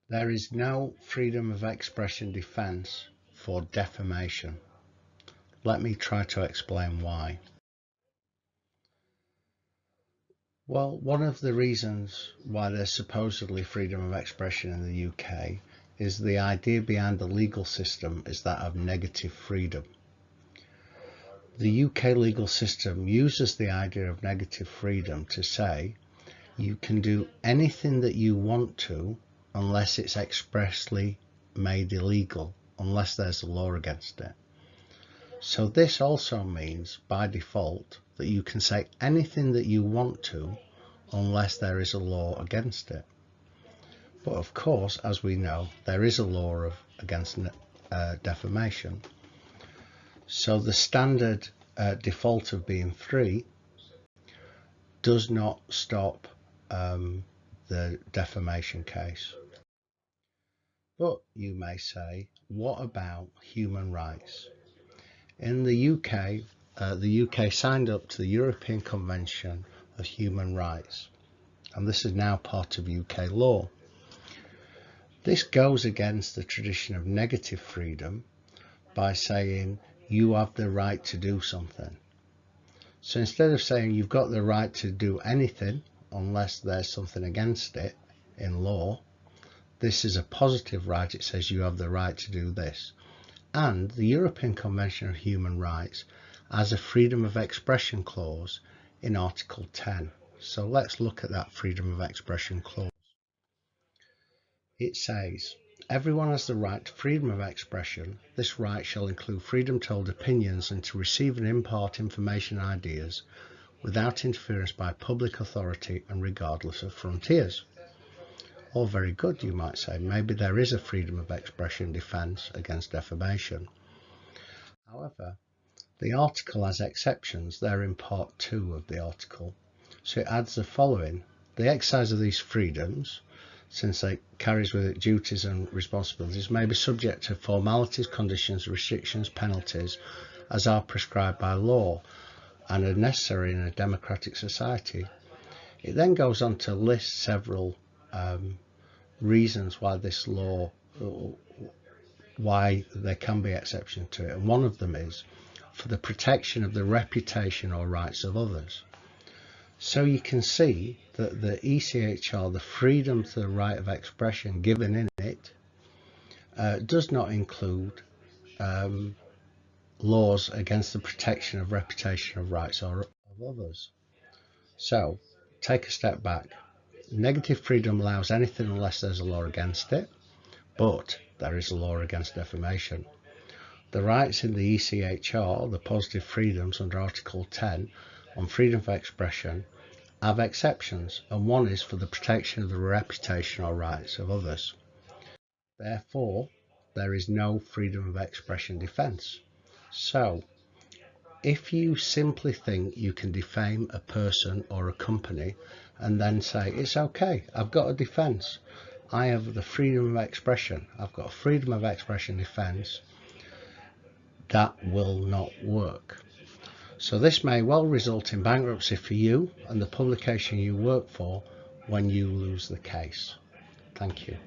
There is no freedom of expression defense for defamation. Let me try to explain why. Well, one of the reasons why there's supposedly freedom of expression in the UK is the idea behind the legal system is that of negative freedom. The UK legal system uses the idea of negative freedom to say you can do anything that you want to unless it's expressly made illegal, unless there's a law against it. So this also means, by default, that you can say anything that you want to unless there is a law against it. But of course, as we know, there is a law against defamation. So the standard default of being free does not stop the defamation case. But you may say, what about human rights? In the UK signed up to the European Convention of Human Rights, and this is now part of UK law. This goes against the tradition of negative freedom by saying you have the right to do something. So instead of saying you've got the right to do anything unless there's something against it in law, this is a positive right. It says you have the right to do this. And the European Convention of Human Rights has a freedom of expression clause in Article 10. So let's look at that freedom of expression clause. It says, everyone has the right to freedom of expression. This right shall include freedom to hold opinions and to receive and impart information and ideas without interference by public authority and regardless of frontiers. All very good, you might say. Maybe there is a freedom of expression defence against defamation. However, the article has exceptions. They're in part 2 of the article. So it adds the following. The exercise of these freedoms, since it carries with it duties and responsibilities, may be subject to formalities, conditions, restrictions, penalties, as are prescribed by law and are necessary in a democratic society. It then goes on to list several reasons why this law, why there can be exception to it, and one of them is for the protection of the reputation or rights of others. So you can see that the ECHR, the freedom to the right of expression given in it, does not include laws against the protection of reputation of rights or of others. So take a step back. Negative freedom allows anything unless there's a law against it, but there is a law against defamation. The rights in the ECHR, the positive freedoms under Article 10 on freedom of expression, have exceptions, and one is for the protection of the reputation or rights of others. Therefore, there is no freedom of expression defence. So, if you simply think you can defame a person or a company and then say, it's okay, I've got a defence, I have the freedom of expression, I've got a freedom of expression defence, that will not work. So this may well result in bankruptcy for you and the publication you work for when you lose the case. Thank you.